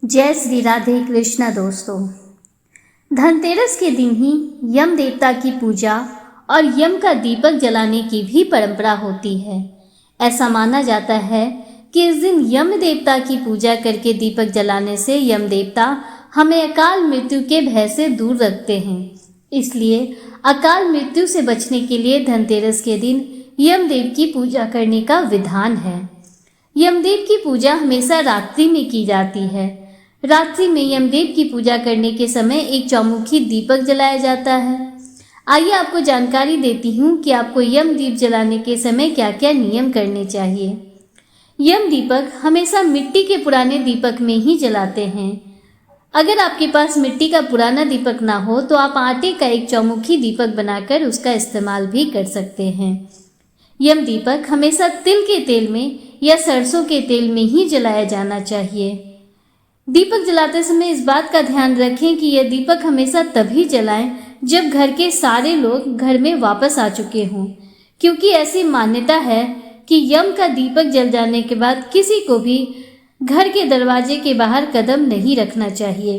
जय श्री राधे कृष्णा दोस्तों। धनतेरस के दिन ही यम देवता की पूजा और यम का दीपक जलाने की भी परंपरा होती है। ऐसा माना जाता है कि इस दिन यम देवता की पूजा करके दीपक जलाने से यम देवता हमें अकाल मृत्यु के भय से दूर रखते हैं। इसलिए अकाल मृत्यु से बचने के लिए धनतेरस के दिन यमदेव की पूजा करने का विधान है। यमदेव की पूजा हमेशा रात्रि में की जाती है। रात्रि में यमदेव की पूजा करने के समय एक चौमुखी दीपक जलाया जाता है। आइए आपको जानकारी देती हूँ कि आपको यम दीप जलाने के समय क्या क्या नियम करने चाहिए। यम दीपक हमेशा मिट्टी के पुराने दीपक में ही जलाते हैं। अगर आपके पास मिट्टी का पुराना दीपक ना हो तो आप आटे का एक चौमुखी दीपक बनाकर उसका इस्तेमाल भी कर सकते हैं। यम दीपक हमेशा तिल के तेल में या सरसों के तेल में ही जलाया जाना चाहिए। दीपक जलाते समय इस बात का ध्यान रखें कि यह दीपक हमेशा तभी जलाएं जब घर के सारे लोग घर में वापस आ चुके हों, क्योंकि ऐसी मान्यता है कि यम का दीपक जल जाने के बाद किसी को भी घर के दरवाजे के बाहर कदम नहीं रखना चाहिए।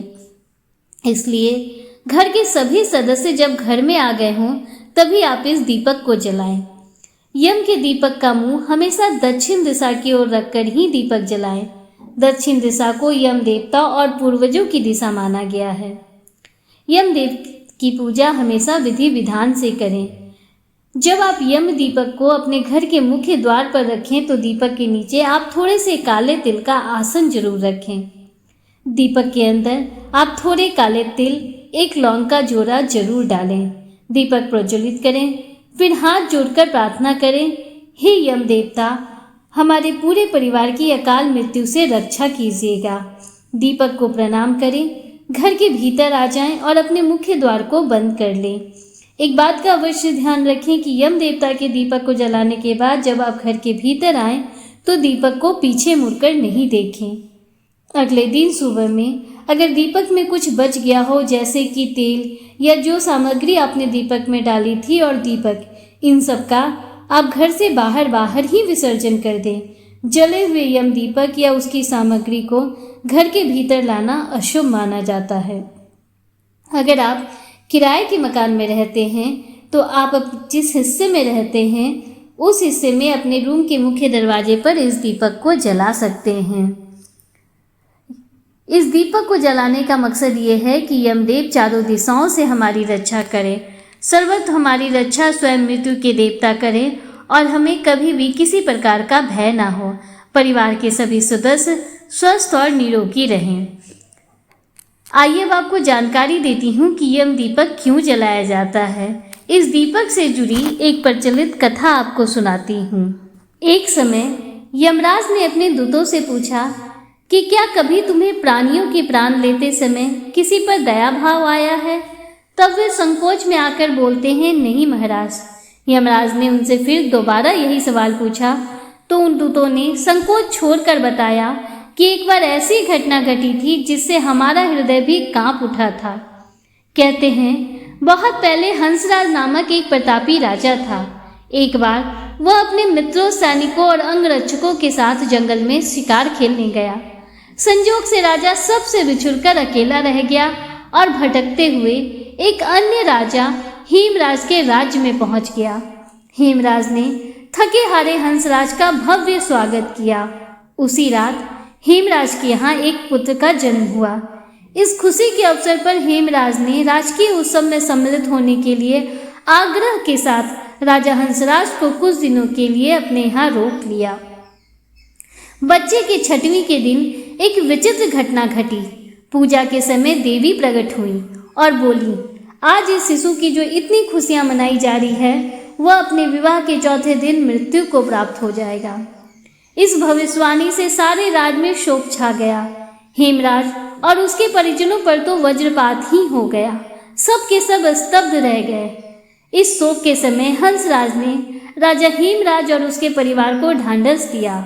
इसलिए घर के सभी सदस्य जब घर में आ गए हों तभी आप इस दीपक को जलाएं। यम के दीपक का मुंह हमेशा दक्षिण दिशा की ओर रखकर ही दीपक जलाएं। दक्षिण दिशा को यम देवता और पूर्वजों की दिशा माना गया है। यम देव की पूजा हमेशा विधि विधान से करें। जब आप यम दीपक को अपने घर के मुख्य द्वार पर रखें तो दीपक के नीचे आप थोड़े से काले तिल का आसन जरूर रखें। दीपक के अंदर आप थोड़े काले तिल, एक लौंग का जोड़ा जरूर डालें। दीपक प्रज्वलित करें, फिर हाथ जोड़कर प्रार्थना करें, हे यम देवता, हमारे पूरे परिवार की अकाल मृत्यु से रक्षा कीजिएगा। दीपक को प्रणाम करें, घर के भीतर आ जाएं और अपने मुख्य द्वार को बंद कर लें। एक बात का अवश्य ध्यान रखें कि यम देवता के दीपक को जलाने के बाद जब आप घर के भीतर आएं तो दीपक को पीछे मुड़कर नहीं देखें। अगले दिन सुबह में अगर दीपक में कुछ बच गया हो, जैसे कि तेल या जो सामग्री आपने दीपक में डाली थी और दीपक, इन सब का आप घर से बाहर ही विसर्जन कर दें। जले हुए यम दीपक या उसकी सामग्री को घर के भीतर लाना अशुभ माना जाता है। अगर आप किराए के मकान में रहते हैं तो आप जिस हिस्से में रहते हैं उस हिस्से में अपने रूम के मुख्य दरवाजे पर इस दीपक को जला सकते हैं। इस दीपक को जलाने का मकसद ये है कि यमदेव चारों दिशाओं से हमारी रक्षा करें। सर्वत्र हमारी रक्षा स्वयं मृत्यु के देवता करें और हमें कभी भी किसी प्रकार का भय ना हो। परिवार के सभी सदस्य स्वस्थ और निरोगी रहें। आइए अब आपको जानकारी देती हूँ कि यम दीपक क्यों जलाया जाता है। इस दीपक से जुड़ी एक प्रचलित कथा आपको सुनाती हूँ। एक समय यमराज ने अपने दूतों से पूछा कि क्या कभी तुम्हें प्राणियों के प्राण लेते समय किसी पर दया भाव आया है? तब वे संकोच में आकर बोलते हैं, नहीं महाराज। यमराज ने उनसे फिर दोबारा यही सवाल पूछा तो उन दूतों ने संकोच छोड़कर बताया कि एक बार ऐसी घटना घटी थी जिससे हमारा हृदय भी कांप उठा था। कहते हैं बहुत पहले हंसराज नामक एक प्रतापी राजा था। एक बार वह अपने मित्रों, सैनिकों और अंगरक्षकों के साथ जंगल में शिकार खेलने गया। संजोग से राजा सबसे बिछुड़कर अकेला रह गया और भटकते हुए एक अन्य राजा हेमराज के राज्य में पहुंच गया। हेमराज ने थके हारे हंसराज का भव्य स्वागत किया। उसी रात हेमराज के यहाँ एक पुत्र का जन्म हुआ। इस खुशी के अवसर पर हेमराज ने राजकीय उत्सव में सम्मिलित होने के लिए आग्रह के साथ राजा हंसराज को कुछ दिनों के लिए अपने यहाँ रोक लिया। बच्चे के छठवीं के दिन एक विचित्र घटना घटी। पूजा के समय देवी प्रकट हुई और बोली, आज इस शिशु की जो इतनी खुशियां मनाई जा रही है वह अपने विवाह के चौथे दिन मृत्यु को प्राप्त हो जाएगा। इस भविष्यवाणी से सारे राज में शोक छा गया। हेमराज और उसके परिजनों पर तो वज्रपात ही हो गया। सब के सब स्तब्ध रह गए। इस शोक के समय हंसराज ने राजा हेमराज और उसके परिवार को ढांढस दिया।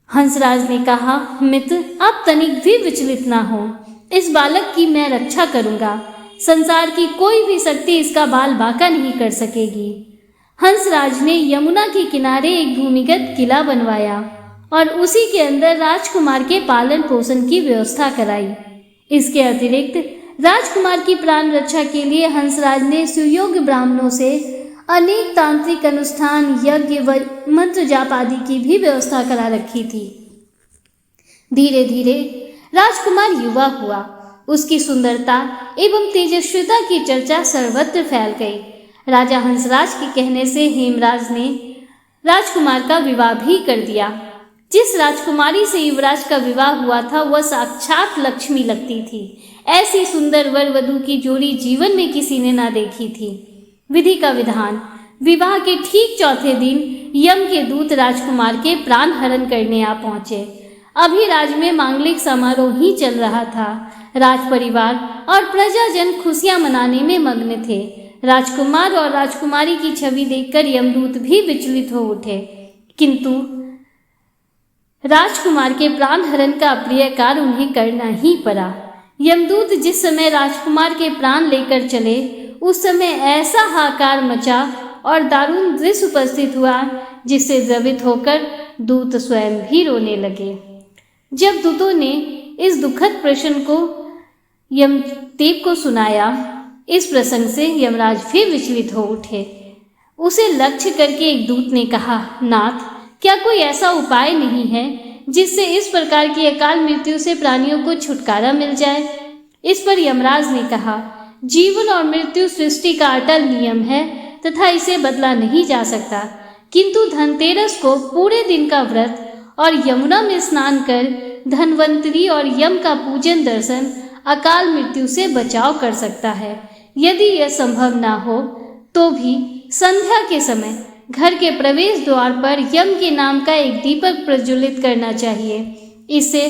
हंसराज ने कहा, मित्र, आप तनिक भी विचलित ना हो। इस बालक की मैं रक्षा करूंगा। संसार की कोई भी शक्ति इसका बाल बांका नहीं कर सकेगी। हंसराज ने यमुना के किनारे एक भूमिगत किला बनवाया और उसी के अंदर राजकुमार के पालन पोषण की व्यवस्था कराई। इसके अतिरिक्त राजकुमार की प्राण रक्षा के लिए हंसराज ने सुयोग्य ब्राह्मणों से अनेक तांत्रिक अनुष्ठान, यज्ञ व मंत्र जाप आदि की भी व्यवस्था करा रखी थी। धीरे धीरे राजकुमार युवा हुआ। उसकी सुंदरता एवं तेजस्विता की चर्चा सर्वत्र फैल गई। राजा हंसराज के कहने से हेमराज ने राजकुमार का विवाह भी कर दिया। जिस राजकुमारी से युवराज का विवाह हुआ था वह साक्षात लक्ष्मी लगती थी। ऐसी सुंदर वर वधू की जोड़ी जीवन में किसी ने ना देखी थी। विधि का विधान। विवाह के ठीक चौथे दिन यम के दूत राजकुमार के प्राण हरण करने आ पहुंचे। अभी राज में मांगलिक समारोह ही चल रहा था। राज परिवार और प्रजाजन खुशियां मनाने में मग्न थे। राजकुमार और राजकुमारी की छवि देखकर यमदूत भी विचलित हो उठे, किंतु राजकुमार के प्राण हरण का अप्रिय कार्य उन्हें करना ही पड़ा। यमदूत जिस समय राजकुमार के प्राण लेकर चले उस समय ऐसा हाहाकार मचा और दारुण दृश्य उपस्थित हुआ जिससे द्रवित होकर दूत स्वयं भी रोने लगे। जब दूतों ने इस दुखद प्रश्न को यमदेव को सुनाया, इस प्रसंग से यमराज फिर विचलित हो उठे। उसे लक्ष्य करके एक दूत ने कहा, नाथ, क्या कोई ऐसा उपाय नहीं है जिससे इस प्रकार की अकाल मृत्यु से प्राणियों को छुटकारा मिल जाए? इस पर यमराज ने कहा, जीवन और मृत्यु सृष्टि का अटल नियम है तथा इसे बदला नहीं जा सकता, किंतु धनतेरस को पूरे दिन का व्रत और यमुना में स्नान कर धनवंतरी और यम का पूजन दर्शन अकाल मृत्यु से बचाव कर सकता है। यदि यह संभव ना हो तो भी संध्या के समय घर के प्रवेश द्वार पर यम के नाम का एक दीपक प्रज्वलित करना चाहिए। इससे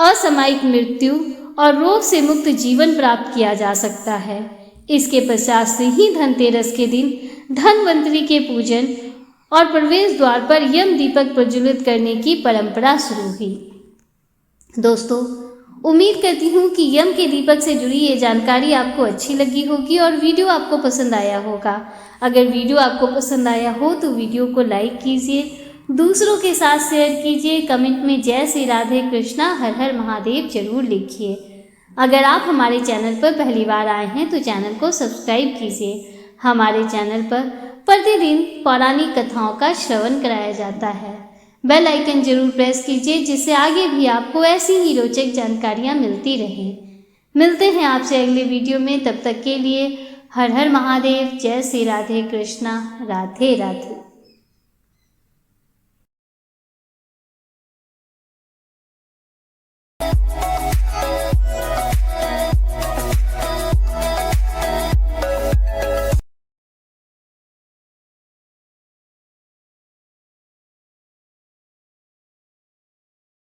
असामयिक मृत्यु और रोग से मुक्त जीवन प्राप्त किया जा सकता है। इसके पश्चात से ही धनतेरस के दिन धनवंतरी के पूजन और प्रवेश द्वार पर यम दीपक प्रज्वलित करने की परंपरा शुरू हुई। दोस्तों, उम्मीद करती हूँ कि यम के दीपक से जुड़ी ये जानकारी आपको अच्छी लगी होगी और वीडियो आपको पसंद आया होगा। अगर वीडियो आपको पसंद आया हो तो वीडियो को लाइक कीजिए, दूसरों के साथ शेयर कीजिए, कमेंट में जय श्री राधे कृष्णा हर हर महादेव जरूर लिखिए। अगर आप हमारे चैनल पर पहली बार आए हैं तो चैनल को सब्सक्राइब कीजिए। हमारे चैनल पर प्रतिदिन पौराणिक कथाओं का श्रवण कराया जाता है। बेल आइकन जरूर प्रेस कीजिए जिससे आगे भी आपको ऐसी ही रोचक जानकारियाँ मिलती रहें। मिलते हैं आपसे अगले वीडियो में, तब तक के लिए हर हर महादेव, जय श्री राधे कृष्णा, राधे राधे।